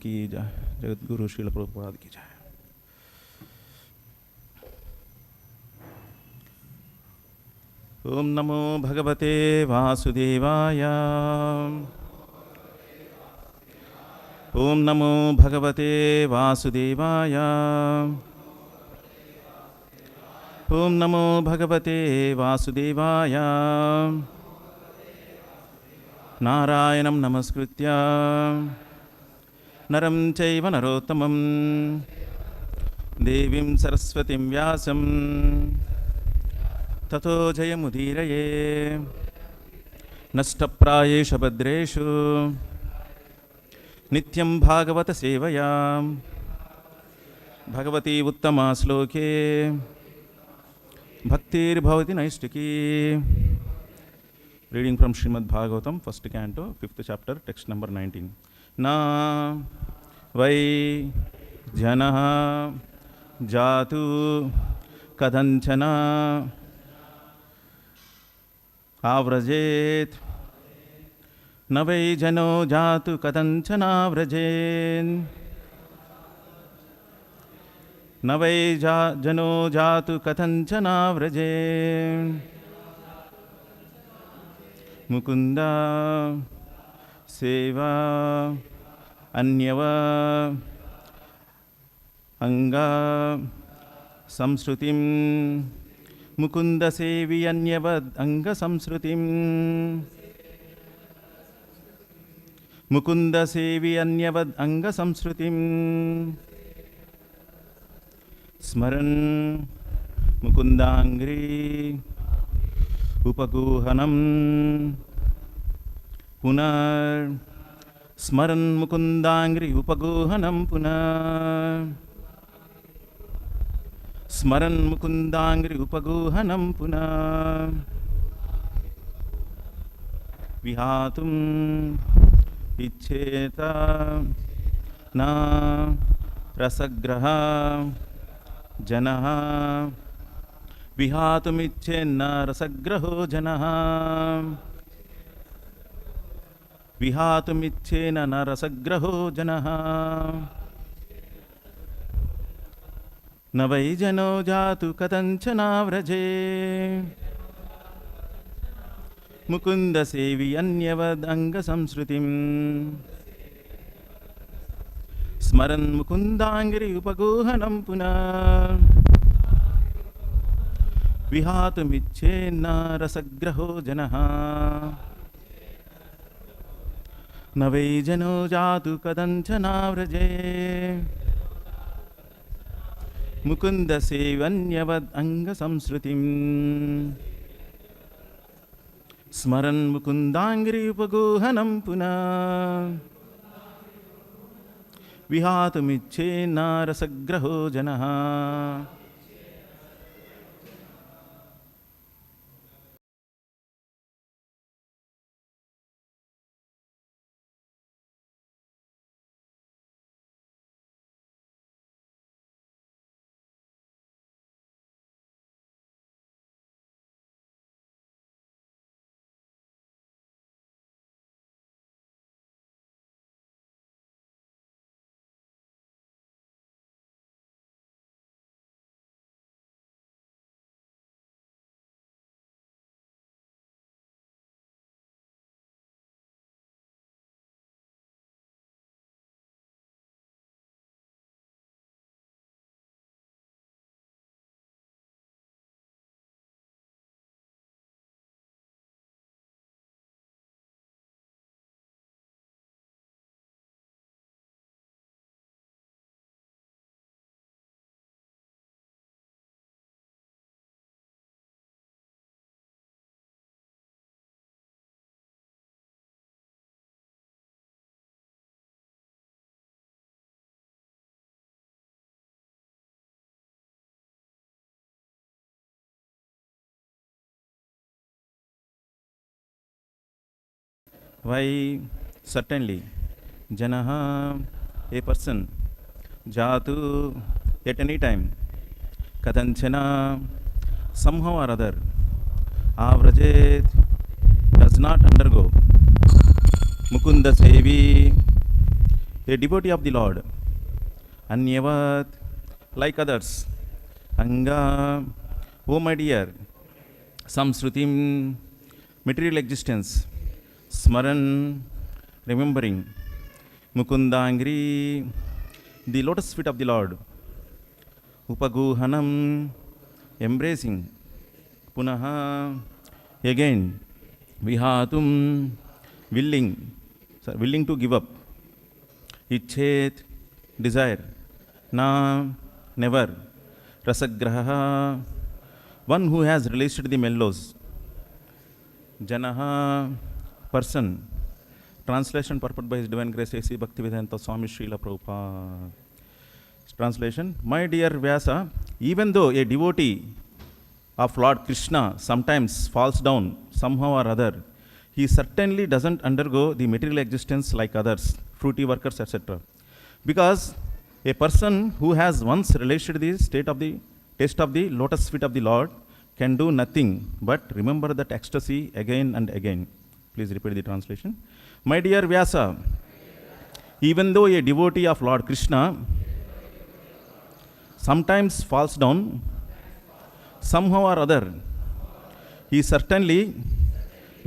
की जय, जगद्गुरु श्रील प्रभुपाद की जय। ओम नमो भगवते वासुदेवाय। ओम नमो भगवते वासुदेवाय। ओम नमो भगवते वासुदेवाय। नारायणं नमस्कृत्य नरं चैव नरोत्तमं देवीं सरस्वतीं व्यासं ततो जयमुदीरये। नष्टप्रायेषु भद्रेषु नित्यं भागवत सेवया भगवती उत्तमा श्लोके भक्तिर्भवति नैष्टिकी। Reading from Srimad Bhagavatam, first canto, 5th chapter, text number 19. Na vai janaha jatu kadanchana avrajet. Na vai jano jatu kadanchana avrajet. Na vai jano jatu kadanchana avrajet. Mukunda सेवा अन्यवा अंगा संस्कृतिं। मुकुंद सेवी अन्यवद अंग संस्कृतिं। मुकुंद सेवी अन्यवद अंग संस्कृतिं। स्मरन् मुकुंदांग्री उपगूहनं पुनर्। स्मरन् मुकुंदांग्रि उपगूहनं पुनर्। स्मरन् मुकुंदांग्रि उपगूहनं पुनर्। विहातुम् इच्छेत न रसग्रह जनः। विहातुमिच्छेन्न रसग्रहो जनः। विहातुमिच्छेन न रसग्रहो जनः। न वै जनो जातु कथञ्चना व्रजे। मुकुन्द सेवी अन्यवद् अंगसंस्कृतिम्। स्मरन् मुकुन्दाङ्घ्रि उपगूहनं पुनः। विहातुमिच्छेन्न रसग्रहो जनः। न वै जनो जातु कथञ्चना व्रजे। मुकुन्द सेवन्यवद् अंगसंस्कृतिम्। स्मरन् मुकुन्दाङ्घ्रि उपगूहनं पुनः। विहातुमिच्छेन्न रसग्रहो जनः। Why? Certainly. Janaha, a person. Jatu, at any time. Kadanchana, somehow or other. Avrajet, does not undergo. Mukunda Sevi, A devotee of the Lord. Anyavat, like others. Anga, oh my dear. Some Srutim, material existence. Smaran, remembering. Mukundangri, the lotus feet of the Lord. Upaguhanam, embracing. Punaha, again. Vihatum, willing to give up. Ichet, desire. Na, never. Rasagraha, one who has relished the mellows. Janaha, person. Translation purport by His Divine Grace A.C. Bhaktivedanta Swami Srila Prabhupada. Translation: My dear Vyāsa, even though a devotee of Lord Kṛṣṇa sometimes falls down somehow or other, he certainly doesn't undergo the material existence like others, fruitive workers, etc. Because a person who has once relished the taste of the lotus feet of the Lord can do nothing but remember that ecstasy again and again. Please repeat the translation. My dear Vyāsa, even though a devotee of Lord Kṛṣṇa sometimes falls down somehow or other, he certainly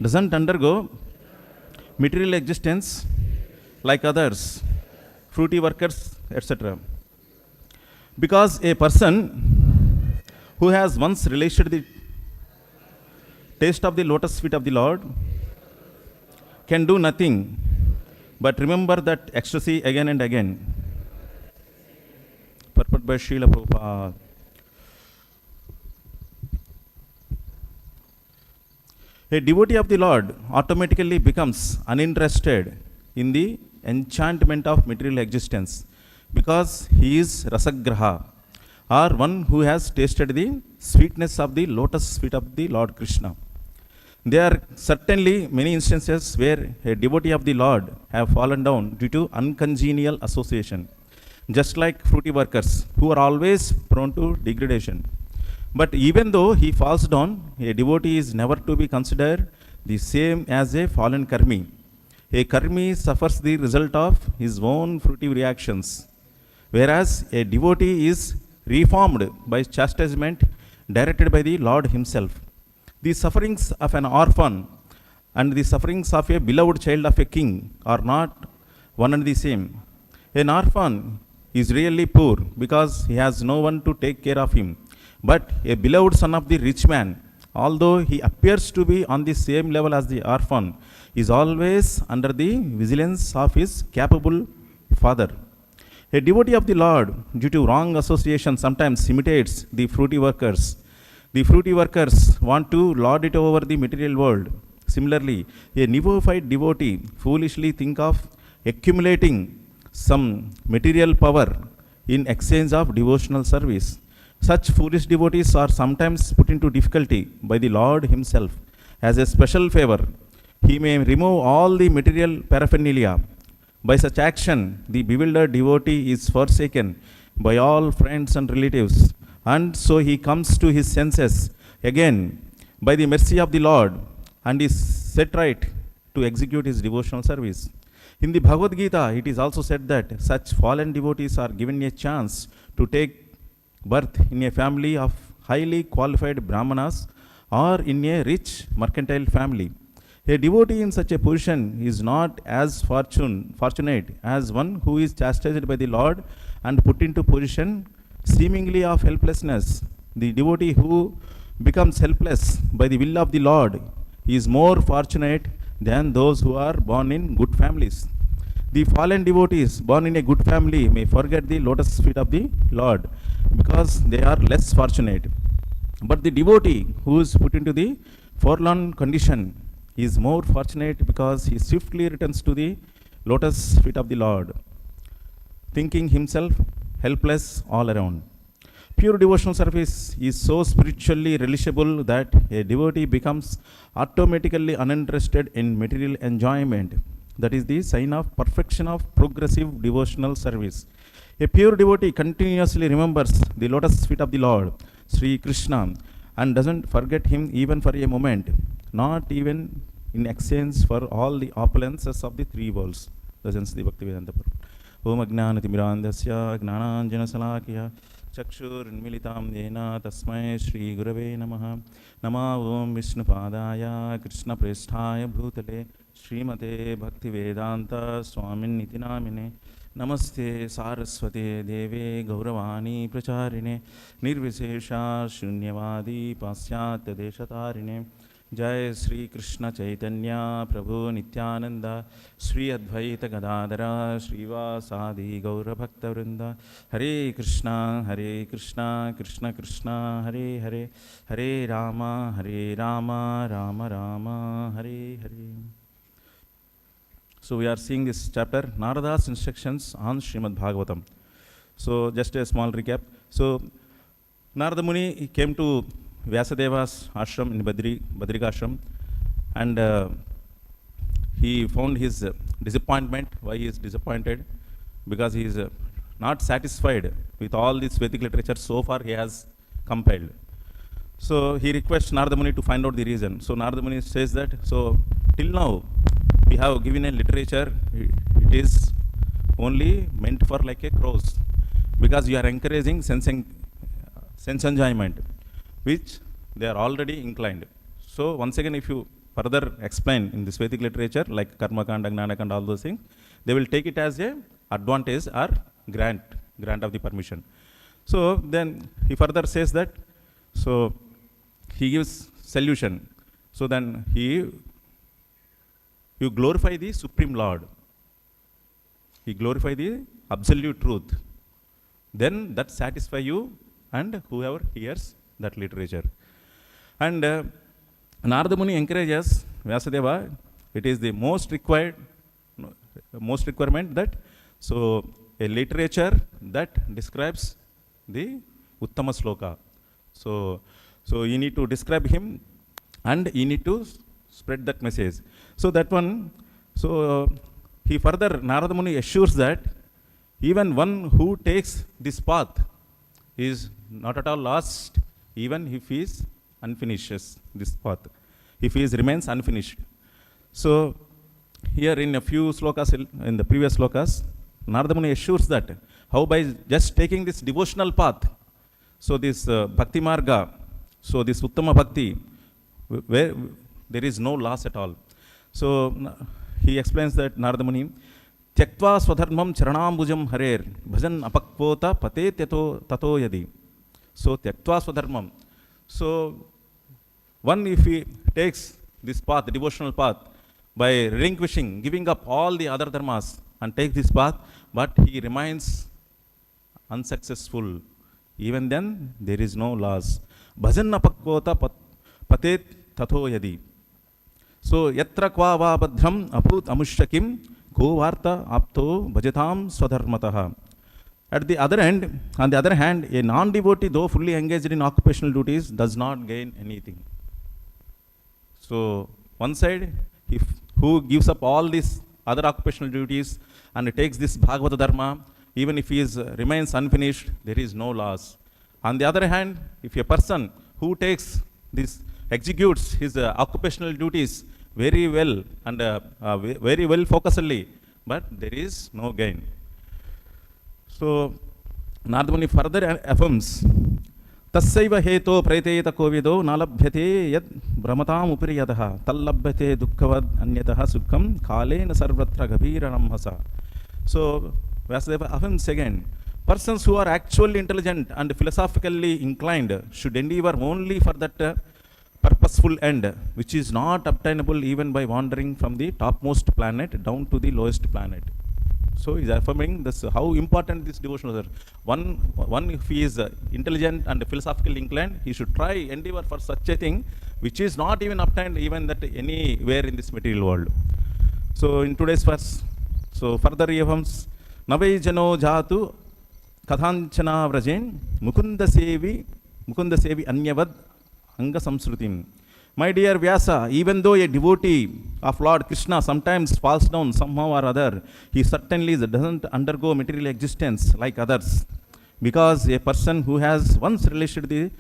doesn't undergo material existence like others, fruity workers, etc. Because a person who has once relished the taste of the lotus feet of the Lord can do nothing but remember that ecstasy again and again. Purport by Srila Prabhupada. A devotee of the Lord automatically becomes uninterested in the enchantment of material existence because he is rasagraha, or one who has tasted the sweetness of the lotus feet of the Lord Kṛṣṇa. There are certainly many instances where a devotee of the Lord have fallen down due to uncongenial association, just like fruity workers who are always prone to degradation. But even though he falls down, a devotee is never to be considered the same as a fallen karmi. A karmi suffers the result of his own fruitive reactions, whereas a devotee is reformed by chastisement directed by the Lord himself. The sufferings of an orphan and the sufferings of a beloved child of a king are not one and the same. An orphan is really poor because he has no one to take care of him. But a beloved son of the rich man, although he appears to be on the same level as the orphan, is always under the vigilance of his capable father. A devotee of the Lord, due to wrong association, sometimes imitates the fruity workers. The fruity workers want to lord it over the material world. Similarly, a neophyte devotee foolishly think of accumulating some material power in exchange of devotional service. Such foolish devotees are sometimes put into difficulty by the Lord himself. As a special favor, he may remove all the material paraphernalia. By such action, the bewildered devotee is forsaken by all friends and relatives, and so he comes to his senses again by the mercy of the Lord and is set right to execute his devotional service. In the Bhagavad Gita, it is also said that such fallen devotees are given a chance to take birth in a family of highly qualified brahmanas or in a rich mercantile family. A devotee in such a position is not as fortunate as one who is chastised by the Lord and put into position seemingly of helplessness. The devotee who becomes helpless by the will of the Lord is more fortunate than those who are born in good families. The fallen devotees born in a good family may forget the lotus feet of the Lord because they are less fortunate. But the devotee who is put into the forlorn condition is more fortunate because he swiftly returns to the lotus feet of the Lord, thinking himself helpless all around. Pure devotional service is so spiritually relishable that a devotee becomes automatically uninterested in material enjoyment. That is the sign of perfection of progressive devotional service. A pure devotee continuously remembers the lotus feet of the Lord, Sri Krishna, and doesn't forget him even for a moment, not even in exchange for all the opulences of the three worlds. That's the Bhaktivedanta Prabhupada. Om Ajnanatimirandasya Gnananjanasalakya Chakshurunmilitam Yena Tasmai Shri Gurave Namaha. Nama Om Vishnupadaya Krishna Preshthaya Bhutale Srimate Bhaktivedanta Swamin Nitinamine Namaste Saraswate Deve Gauravani Pracharine Nirvisesha Shunyavadi Pasyatya Deshatarine Jai Sri Krishna Chaitanya Prabhu Nityananda Sri Advaita Gadadara Sri Vyāsa Gaura Bhakta Vrinda Hare Krishna Krishna Krishna Hare Hare Hare Rama Rama Rama Hare Hare. So we are seeing this chapter, Narada's instructions on Srimad Bhagavatam. So just a small recap. So Narada Muni he came to Vyasadeva's ashram in Badrika ashram, and he found his disappointment. Why he is disappointed? Because he is not satisfied with all this Vedic literature so far he has compiled. So he requests Narada Muni to find out the reason. So Narada Muni says that, so till now we have given a literature, it is only meant for like a crows, because you are encouraging sense enjoyment, which they are already inclined. So once again, if you further explain in this Vedic literature, like Karma Kanda, Gnana Kanda, all those things, they will take it as a advantage or grant of the permission. So then he further says that, so he gives solution. So then you glorify the Supreme Lord. He glorify the absolute truth. Then that satisfy you and whoever hears that literature. And Narada Muni encourages Vyasadeva, it is the most requirement that, so a literature that describes the Uttama Sloka. So you need to describe him and you need to spread that message. So that one, so he further, Narada Muni assures that even one who takes this path is not at all lost, even if he is unfinishes this path, if he remains unfinished. So here in a few slokas, in the previous slokas, Narada Muni assures that how by just taking this devotional path, so this bhakti marga, so this uttama bhakti, where there is no loss at all. So he explains that Narada Muni, Tyaktva swadharmam charanambujam harer bhajan apakvota pate tato yadi. So Tyaktva swadharmam. So one, if he takes this path, the devotional path, by relinquishing, giving up all the other dharmas and takes this path, but he remains unsuccessful, even then there is no loss. Bhajan apakvota pate tato yadi. So yatra kva va badhram aput amushyakim ko varta apto bhajatam swadharmataha. At the other end, on the other hand, a non-devotee, though fully engaged in occupational duties, does not gain anything. So one side, who gives up all these other occupational duties and takes this Bhagavata Dharma, even if he remains unfinished, there is no loss. On the other hand, if a person who takes this, executes his occupational duties very well and very well focusedly, but there is no gain. So Narada Muni further affirms, Tassaiva heto praiteta kovido nalabhyate yad brahmatam upri yadaha tallabhyate dukkavad anyataha sukham kalena sarvatra gabhiranam hasa. So Vyasadeva affirms again, persons who are actually intelligent and philosophically inclined should endeavor only for that purposeful end, which is not obtainable even by wandering from the topmost planet down to the lowest planet. So he is affirming this, how important this devotional is. One, if he is intelligent and philosophically inclined, he should try, endeavor for such a thing which is not even obtained even that anywhere in this material world. So in today's verse, so further he affirms, Navai jano jatu kathanchana vrajen mukunda sevi anyavad anga samsrutim. My dear Vyāsa, even though a devotee of Lord Kṛṣṇa sometimes falls down somehow or other, he certainly doesn't undergo material existence like others. Because a person who has once relished the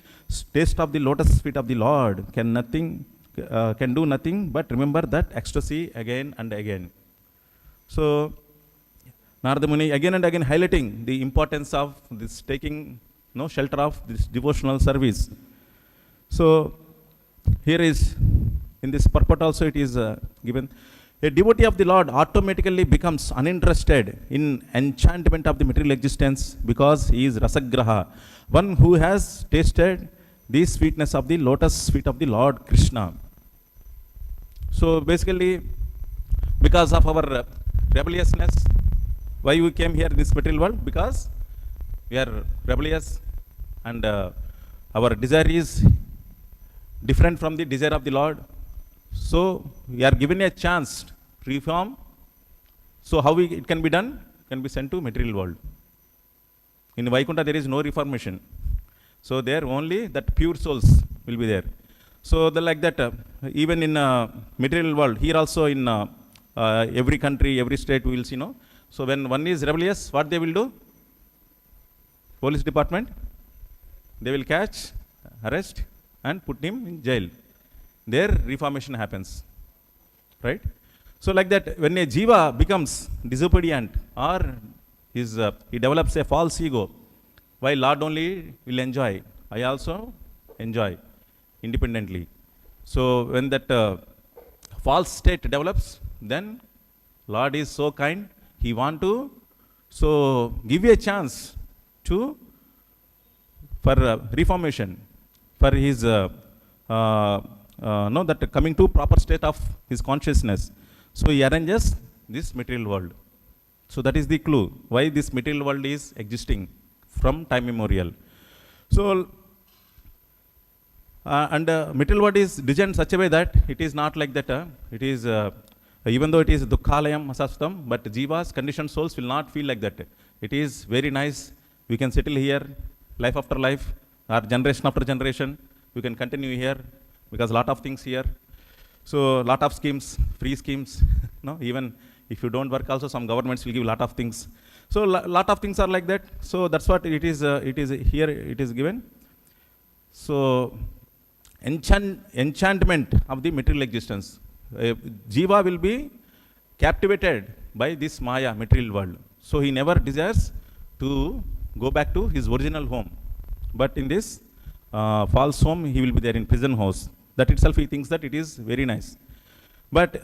taste of the lotus feet of the Lord can do nothing but remember that ecstasy again and again. So Narada Muni again and again highlighting the importance of this taking shelter of this devotional service. So here is, in this purport also it is given, a devotee of the Lord automatically becomes uninterested in enchantment of the material existence because he is rasagraha, one who has tasted the sweetness of the lotus feet of the Lord Kṛṣṇa. So basically, because of our rebelliousness, why we came here in this material world? Because we are rebellious and our desire is different from the desire of the Lord. So we are given a chance to reform. So how it can be done? It can be sent to material world. In Vaikuntha there is no reformation. So there only that pure souls will be there. So like that, even in material world, here also in every country, every state we will see, So when one is rebellious, what they will do? Police department, they will catch, arrest and put him in jail. There reformation happens, right? So like that, when a jiva becomes disobedient or he develops a false ego, why Lord only will enjoy, I also enjoy independently. So when that false state develops, then Lord is so kind, he want to give you a chance for reformation, for his that coming to proper state of his consciousness. So he arranges this material world. So that is the clue why this material world is existing from time immemorial. So material world is designed such a way that it is not like that. It is even though it is dukkhalayam asastam, but jivas, conditioned souls will not feel like that. It is very nice. We can settle here, life after life, or generation after generation. We can continue here because lot of things here. So lot of schemes, free schemes. Even if you don't work, also some governments will give lot of things. So lot of things are like that. So that's what it is. It is here. It is given. So enchantment of the material existence. Jiva will be captivated by this Maya material world. So he never desires to go back to his original home. But in this false home, he will be there in prison house. That itself he thinks that it is very nice. But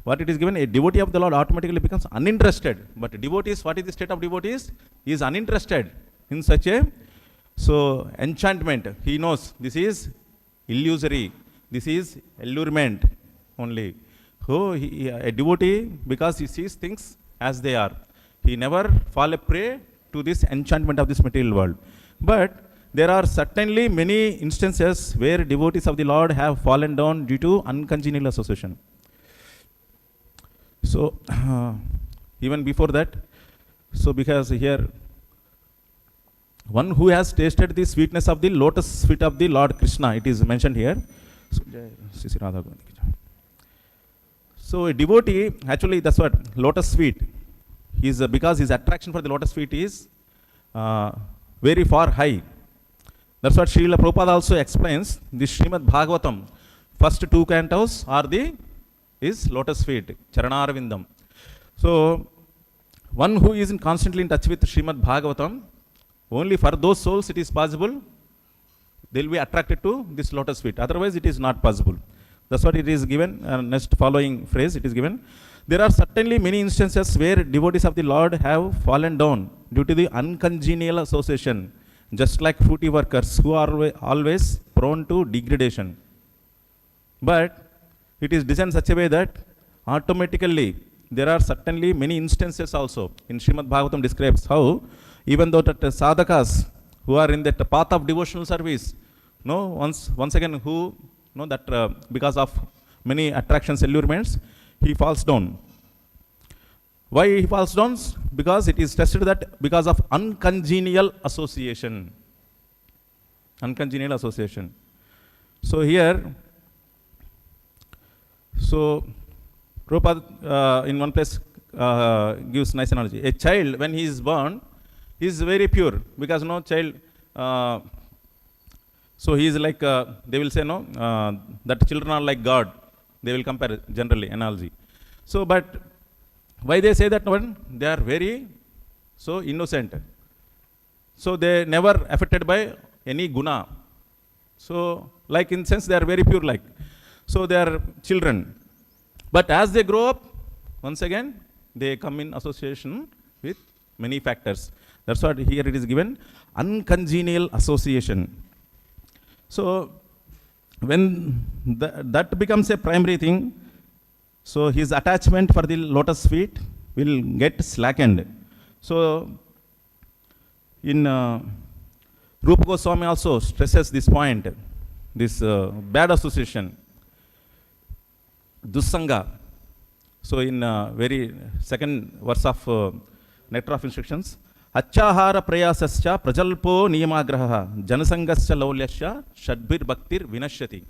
what it is given, a devotee of the Lord automatically becomes uninterested. But devotees, what is the state of devotees? He is uninterested in such a enchantment. He knows this is illusory. This is allurement only. So a devotee, because he sees things as they are, he never fall a prey to this enchantment of this material world. But there are certainly many instances where devotees of the Lord have fallen down due to uncongenial association. So even before that, so because here one who has tasted the sweetness of the lotus feet of the Lord Kṛṣṇa, it is mentioned here. So a devotee, actually that's what lotus feet is, because his attraction for the lotus feet is very far high. That's what Srila Prabhupada also explains. The Srimad Bhagavatam, first two cantos are is lotus feet, Charanarvindam. So one who is constantly in touch with Srimad Bhagavatam, only for those souls it is possible, they will be attracted to this lotus feet. Otherwise it is not possible. That's what it is given. Next following phrase it is given. There are certainly many instances where devotees of the Lord have fallen down due to the uncongenial association, just like fruitive workers who are always prone to degradation. But it is designed such a way that automatically there are certainly many instances also. In Srimad Bhagavatam describes how even though that sadhakas who are in that path of devotional service, once again who that because of many attractions, allurements, he falls down. Why he falls down? Because it is tested that because of uncongenial association. Uncongenial association. So here, so Prabhupada in one place gives nice analogy. A child, when he is born, he is very pure because no child. So he is like, they will say that children are like God. They will compare generally, analogy. So but why they say that one? They are very so innocent. So they never affected by any guna. So like in sense they are very pure like. So they are children. But as they grow up, once again, they come in association with many factors. That's what here it is given, uncongenial association. So when that becomes a primary thing, so his attachment for the lotus feet will get slackened. So in Rupa Goswami also stresses this point, this bad association, dussanga. So in very second verse of nectar of instructions, achahara prayasascha prajalpo niyamagraha janasangascha laulyascha shadbir bhaktir vinashyati.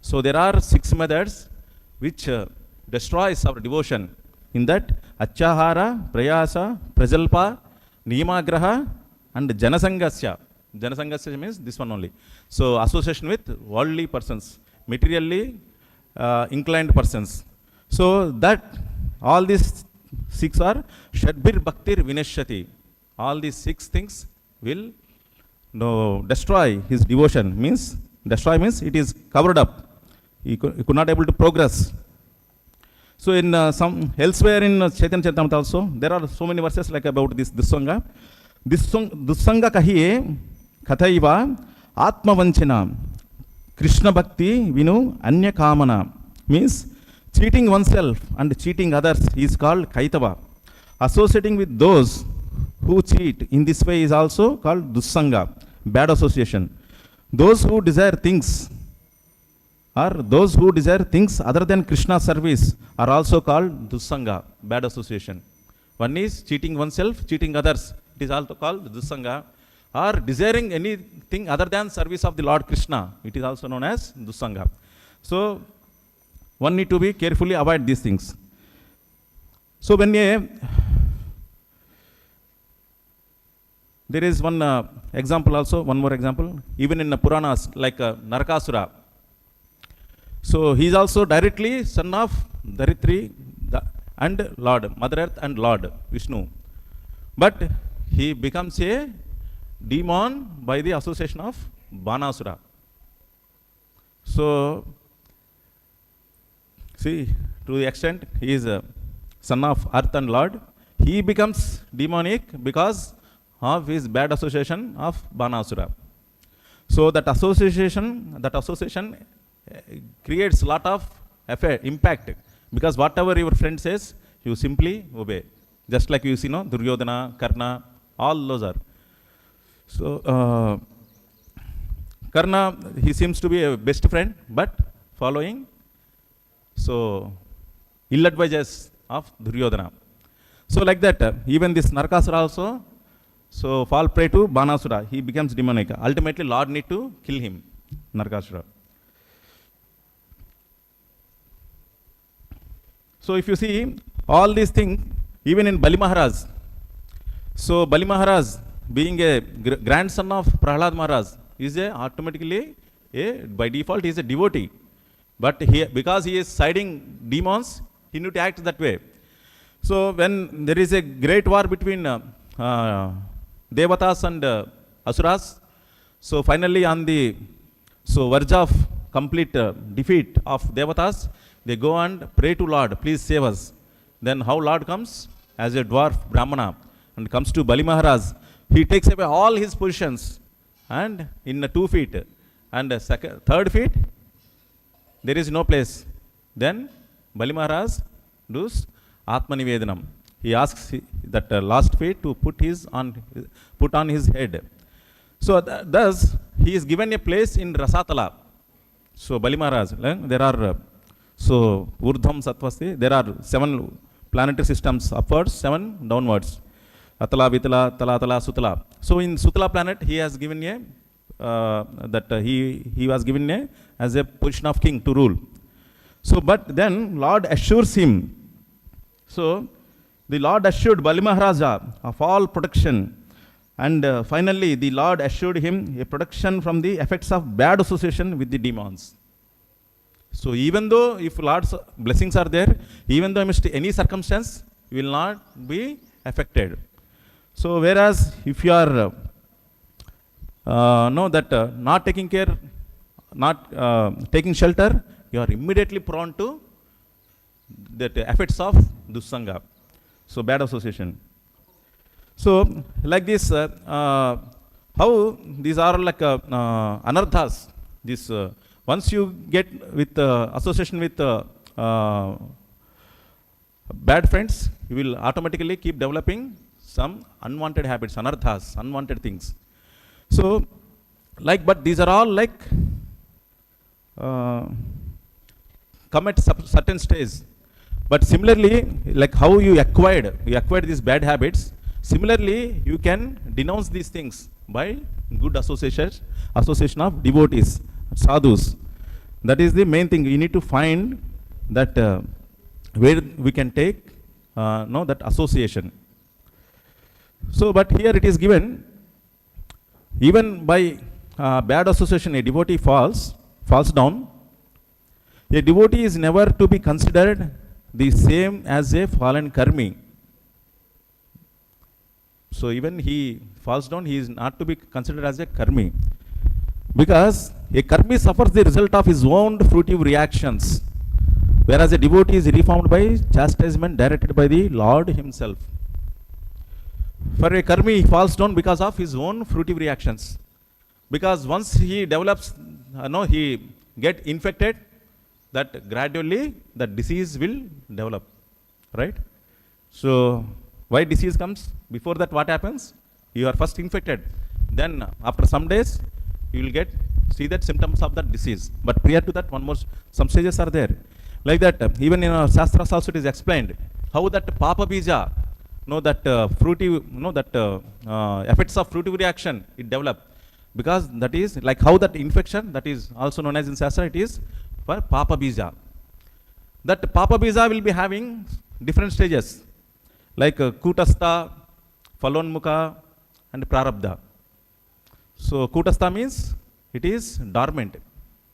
So there are 6 methods which destroys our devotion. In that, achahara, prayasa, prajalpa, niyamagraha and janasangasya. Janasangasya means this one only. So association with worldly persons, materially inclined persons. So that all these 6 are shadbir bhaktir vinashyati. All these 6 things will destroy his devotion. Destroy means it is covered up. He could not able to progress. So in some elsewhere in Chaitanya Charitamrita also, there are so many verses like about this dussanga. Dussanga kahiye kathaiva atma vanchana Krishna bhakti vinu anya kamana. Means cheating oneself and cheating others is called kaitava. Associating with those who cheat in this way is also called dussanga, bad association. Those who desire things other than Krishna service are also called dussanga, bad association. One is cheating oneself, cheating others. It is also called dussanga. Or desiring anything other than service of the Lord Krishna. It is also known as dussanga. So one need to be carefully avoid these things. So when there is one example also, one more example, even in the Puranas, like Narakasura. So he is also directly son of Daritri and Lord, Mother Earth and Lord Vishnu. But he becomes a demon by the association of Banasura. So see, to the extent he is a son of Earth and Lord, he becomes demonic because of his bad association of Banasura. So that association creates a lot of impact, because whatever your friend says, you simply obey. Just like you see, Duryodhana, Karna, all those are. So Karna, he seems to be a best friend, but following ill advices of Duryodhana. So like that, even this Narakasura also, fall prey to Banasura. He becomes demonic. Ultimately, Lord need to kill him, Narakasura. So if you see all these things, even in Bali Maharaj. So Bali Maharaj, being a grandson of Prahlad Maharaj, is automatically by default he is a devotee. But because he is siding demons, he need to act that way. So when there is a great war between Devatas and Asuras, so finally on the verge of complete defeat of Devatas, they go and pray to Lord, please save us. Then how Lord comes as a dwarf Brahmana and comes to Bali Maharaj. He takes away all his positions and in 2 feet and third feet there is no place. Then Bali Maharaj does Atma Nivedanam. He asks that last feet to put on his head. So thus he is given a place in Rasatala. So Bali Maharaj, there are Urdhvam Satvasti, there are 7 planetary systems upwards, 7 downwards. Atala, Vitala, Talatala, Sutala. So in Sutala planet, he has given he was given as a position of king to rule. So, but then Lord assures him. So the Lord assured Bali Maharaja of all protection, and finally the Lord assured him a protection from the effects of bad association with the demons. So even though if Lord's blessings are there, even though amidst any circumstance, you will not be affected. So whereas if you are know that not taking care, not taking shelter, you are immediately prone to that effects of dussanga, so bad association. So like this, how these are like anarthas. This once you get with association with bad friends, you will automatically keep developing some unwanted habits, anarthas, unwanted things. So, like, but these are all like come at certain stage. But similarly, like how you acquired these bad habits. Similarly, you can denounce these things by good association of devotees, sadhus. That is the main thing. You need to find that where we can take that association. So, but here it is given, even by bad association, a devotee falls down. A devotee is never to be considered the same as a fallen karmi. So even he falls down, he is not to be considered as a karmi, because a karmi suffers the result of his own fruitive reactions, whereas a devotee is reformed by chastisement directed by the Lord himself. For a karmi, he falls down because of his own fruitive reactions. Because once he develops, he get infected, that gradually the disease will develop, right? So why disease comes? Before that, what happens? You are first infected. Then after some days, you will see that symptoms of that disease. But prior to that, some stages are there. Like that, even in our Shastras also it is explained how that Papa Bija, fruitive, effects of fruitive reaction, it develop. Because that is like how that infection, that is also known as in Shastra, it is for Papa Bija. That Papa Bija will be having different stages, like Kutastha, Falonmukha, and Prarabdha. So Kutastha means it is dormant,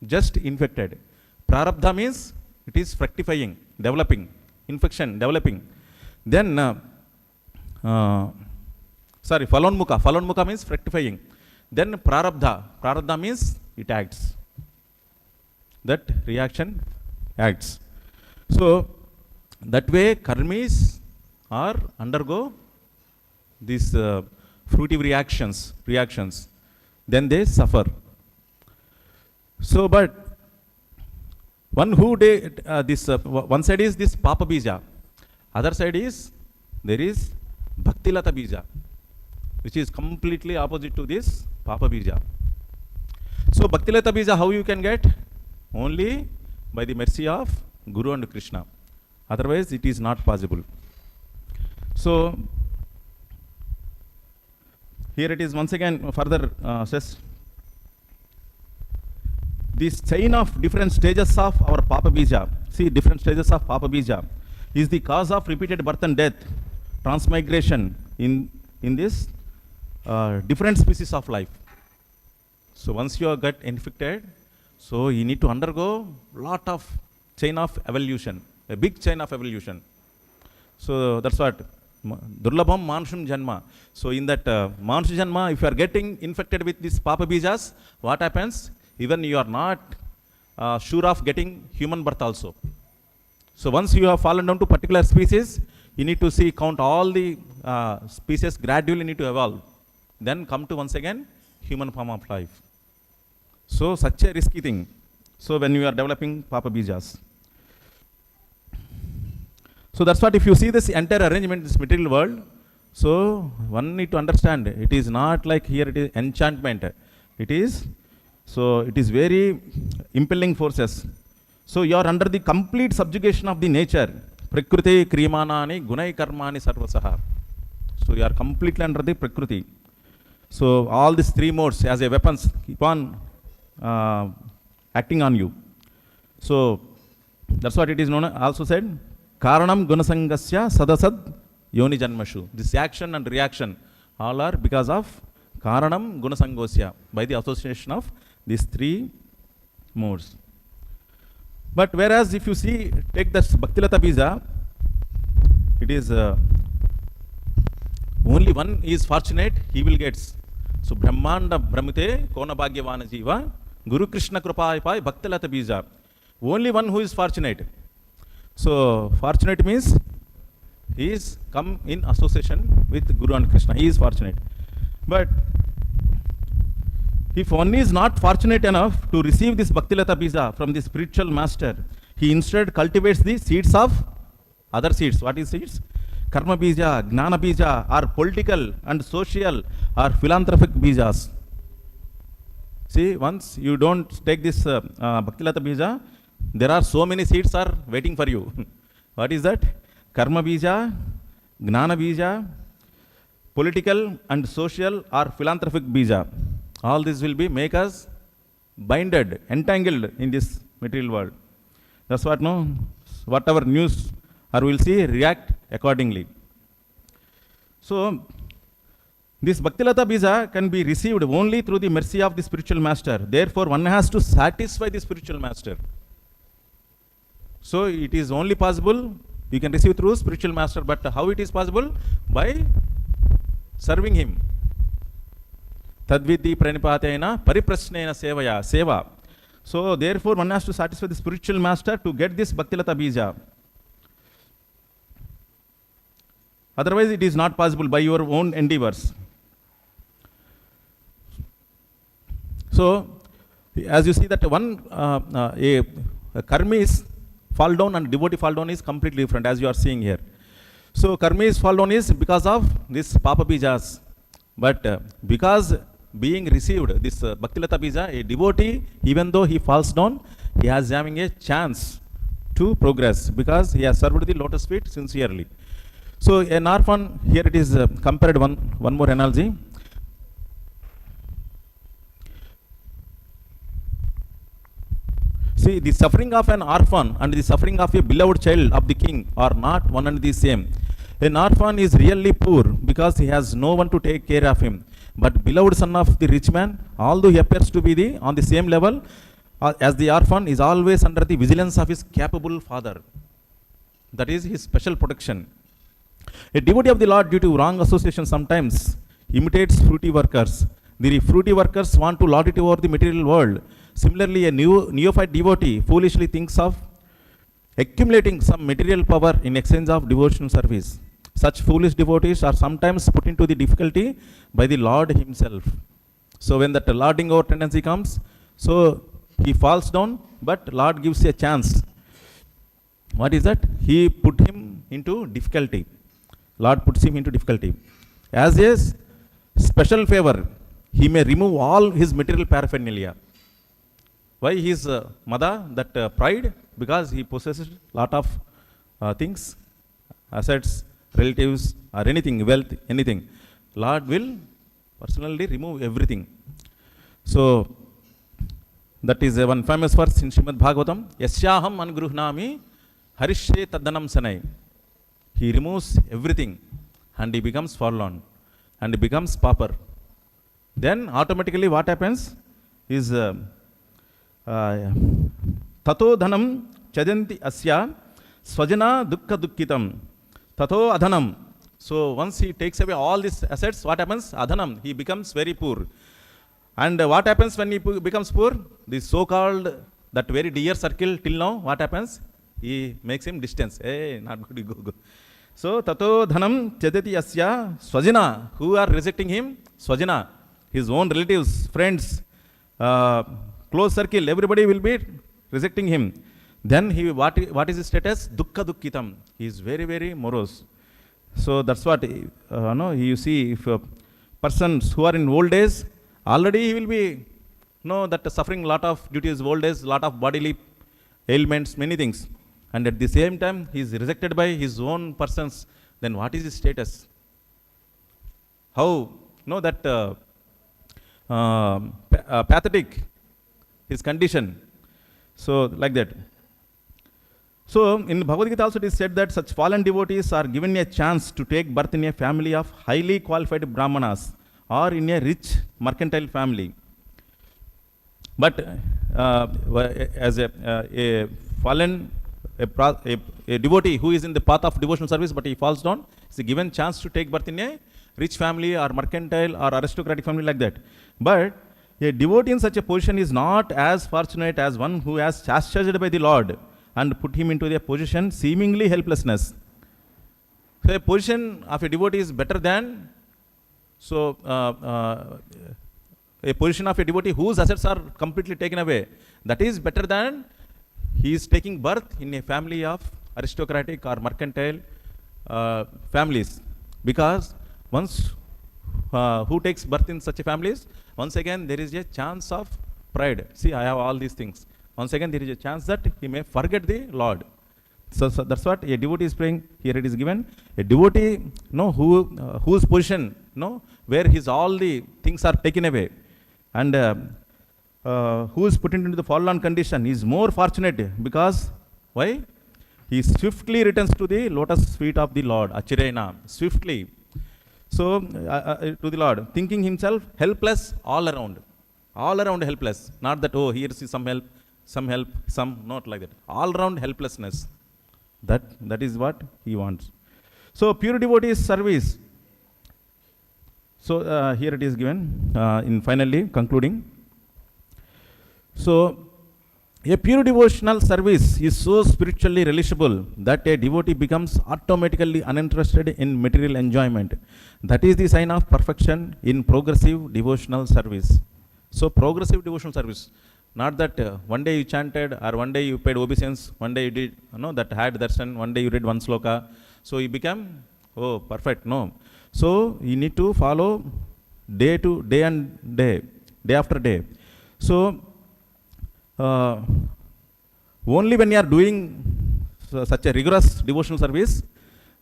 just infected. Prarabdha means it is fructifying, developing, infection, developing. Then, Falonmukha. Falonmukha means fructifying. Then Prarabdha means it acts. That reaction acts. So, that way karmis are undergo these fruitive reactions. Then they suffer. So, but one side is this Papa Bija, other side is there is Bhaktilata Bija, which is completely opposite to this Papa Bija. So Bhaktilata Bija, how you can get? Only by the mercy of Guru and Krishna. Otherwise, it is not possible. So here it is once again further says, this chain of different stages of our Papa Bija, see different stages of Papa Bija, is the cause of repeated birth and death, transmigration in this different species of life. So once you get infected, so you need to undergo lot of chain of evolution, a big chain of evolution. So that's what Durlabham Manusham Janma. So in that Manush Janma, if you are getting infected with these Papa Bijas, what happens? Even you are not sure of getting human birth also. So once you have fallen down to particular species, you need to count all the species gradually need to evolve. Then come to once again human form of life. So such a risky thing. So when you are developing Papa Bijas. So that's what if you see this entire arrangement, this material world, so one need to understand it is not like here it is enchantment. It is very impelling forces. So you are under the complete subjugation of the nature. Prakriti kriyamanani gunai karmani sarvasaha. So you are completely under the Prakriti. So all these three modes as a weapons keep on acting on you. So that's what it is known also said. Karanam gunasangasya sadasad yoni janmashu. This action and reaction all are because of Karanam gunasangosya, by the association of these three modes. But whereas if you take this Bhaktilata Bija, it is Only one is fortunate, he will get. So Brahmanda Brahmate Kona Bhagyavana Jiva Guru Krishna Krupaipai Bhaktilata Bija. Only one who is fortunate. So fortunate means he is come in association with Guru and Krishna. He is fortunate. But if one is not fortunate enough to receive this Bhaktilata Bija from the spiritual master, he instead cultivates the seeds of other seeds. What is seeds? Karma Bija, Gnana Bija, or political and social or philanthropic Bijas. See, once you don't take this Bhaktilata Bija, there are so many seeds are waiting for you. What is that? Karma Bija, Gnana Bija, political and social or philanthropic Bija. All this will be make us binded, entangled in this material world. That's what, no, whatever news or we'll see, react accordingly. So this Bhaktilata Bija can be received only through the mercy of the spiritual master. Therefore, one has to satisfy the spiritual master. So it is only possible, you can receive through spiritual master, but how it is possible? By serving him. Tadvidhi pranipatena pariprasnena sevaya, seva. So therefore one has to satisfy the spiritual master to get this Bhaktilata Bija. Otherwise it is not possible by your own endeavors. So as you see that one a karmis fall down and devotee fall down is completely different, as you are seeing here. So karmis fall down is because of this Papa Bijas. But because being received this Bhaktilata Bija, a devotee, even though he falls down, he has having a chance to progress because he has served the lotus feet sincerely. So an orphan, here it is compared one more analogy. See, the suffering of an orphan and the suffering of a beloved child of the king are not one and the same. An orphan is really poor because he has no one to take care of him. But beloved son of the rich man, although he appears to be on the same level as the orphan, is always under the vigilance of his capable father. That is his special protection. A devotee of the Lord, due to wrong association, sometimes imitates fruitive workers. The fruitive workers want to lord it over the material world. Similarly, a neophyte devotee foolishly thinks of accumulating some material power in exchange of devotional service. Such foolish devotees are sometimes put into the difficulty by the Lord himself. So when that lording over tendency comes, so he falls down, but Lord gives a chance. What is that? He put him into difficulty. Lord puts him into difficulty. As a special favor, he may remove all his material paraphernalia. Why his mother, that pride? Because he possesses lot of things, assets, relatives, or anything, wealth, anything. Lord will personally remove everything. So that is one famous verse in Srimad Bhagavatam. Yasyaham angruhnami harishye taddanam sanai. He removes everything and he becomes forlorn and he becomes pauper. Then automatically what happens is tato dhanam chadanti asya swajana dukkha dukkitam tato adhanam. So once he takes away all these assets, what happens? Adhanam, he becomes very poor. And what happens when he becomes poor? The so-called, that very dear circle till now, what happens? He makes him distance. Hey, not good, go. So tato dhanam chadati asya swajana, who are rejecting him? Swajana, his own relatives, friends, close circle, everybody will be rejecting him. Then he, what is his status? Dukkha dukkitam. He is very, very morose. So that's what you see, if persons who are in old age, already he will be that suffering lot of due to his old age, lot of bodily ailments, many things. And at the same time he is rejected by his own persons. Then what is his status? How that pathetic his condition. So like that. So in Bhagavad Gita also it is said that such fallen devotees are given a chance to take birth in a family of highly qualified brahmanas or in a rich mercantile family. But as a fallen a devotee who is in the path of devotional service, but he falls down, is given chance to take birth in a rich family or mercantile or aristocratic family like that. But a devotee in such a position is not as fortunate as one who has chastised by the Lord and put him into a position seemingly helplessness. So a position of a devotee is better than a position of a devotee whose assets are completely taken away. That is better than he is taking birth in a family of aristocratic or mercantile families. Because once who takes birth in such a families, once again there is a chance of pride. See, I have all these things. Once again there is a chance that he may forget the Lord. So that's what a devotee is praying. Here it is given. A devotee, whose position, where his all the things are taken away, and who is put into the fallen condition is more fortunate, because why? He swiftly returns to the lotus feet of the Lord, Achirena, swiftly. So to the Lord, thinking himself helpless all around helpless. Not that, oh, here is some help, some not like that. All around helplessness. That is what he wants. So pure devotee service. So here it is given in finally concluding. So a pure devotional service is so spiritually relishable that a devotee becomes automatically uninterested in material enjoyment. That is the sign of perfection in progressive devotional service. So progressive devotional service. Not that one day you chanted, or one day you paid obeisance, one day you did that had darshan, one day you read one sloka, so you become perfect. No. So you need to follow day after day. So only when you are doing such a rigorous devotional service,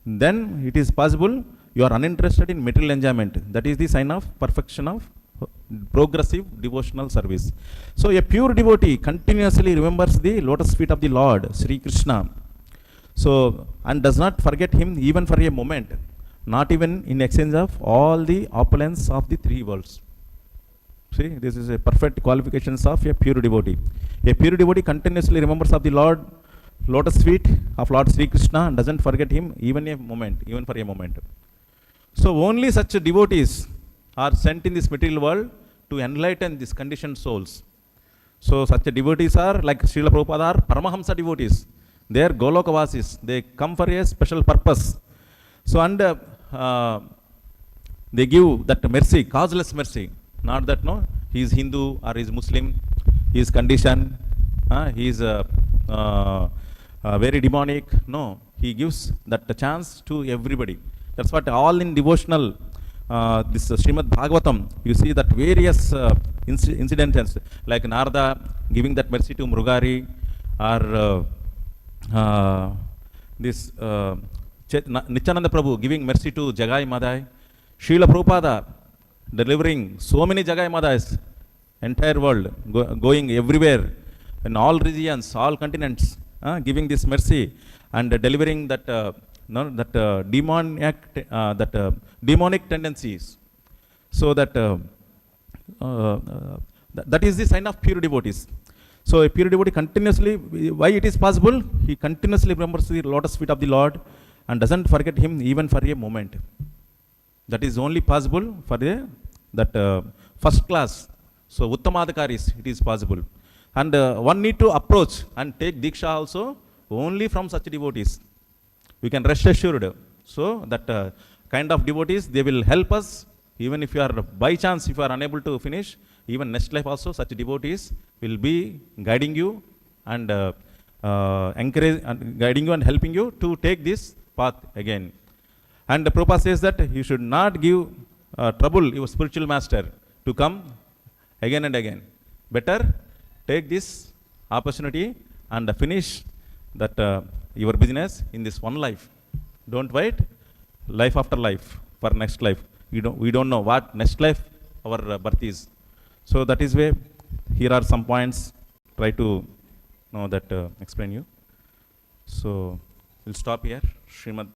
then it is possible you are uninterested in material enjoyment. That is the sign of perfection of progressive devotional service. So a pure devotee continuously remembers the lotus feet of the Lord, Sri Krishna. So, and does not forget him even for a moment, not even in exchange of all the opulence of the three worlds. See, this is a perfect qualifications of a pure devotee. A pure devotee continuously remembers of the Lord, lotus feet of Lord Sri Krishna, and doesn't forget him even for a moment. So only such devotees are sent in this material world to enlighten these conditioned souls. So such devotees are like Srila Prabhupada are Paramahamsa devotees. They are Golokavasis. They come for a special purpose. So and they give that mercy, causeless mercy. Not that he is Hindu or he is Muslim, he is conditioned, he is very demonic. No, he gives that chance to everybody. That's what all in devotional, this Srimad Bhagavatam, you see that various incidents like Narada giving that mercy to Mrugari, or this Nityananda Prabhu giving mercy to Jagai Madai, Srila Prabhupada delivering so many Jagai Madais, entire world, going everywhere, in all regions, all continents, giving this mercy and delivering that demonic tendencies. So that that is the sign of pure devotees. So a pure devotee continuously, why it is possible? He continuously remembers the lotus feet of the Lord and doesn't forget him even for a moment. That is only possible for that first class. So Uttamadhikaris, it is possible. And one need to approach and take Diksha also only from such devotees. We can rest assured. So that kind of devotees, they will help us. Even if you are by chance, if you are unable to finish, even next life also, such devotees will be guiding you and guiding you and helping you to take this path again. And the Prabhupada says that you should not give trouble your spiritual master to come again and again. Better take this opportunity and finish that your business in this one life. Don't wait life after life for next life. We don't know what next life our birth is. So that is why here are some points. Try to know that explain you. So we'll stop here. Srimad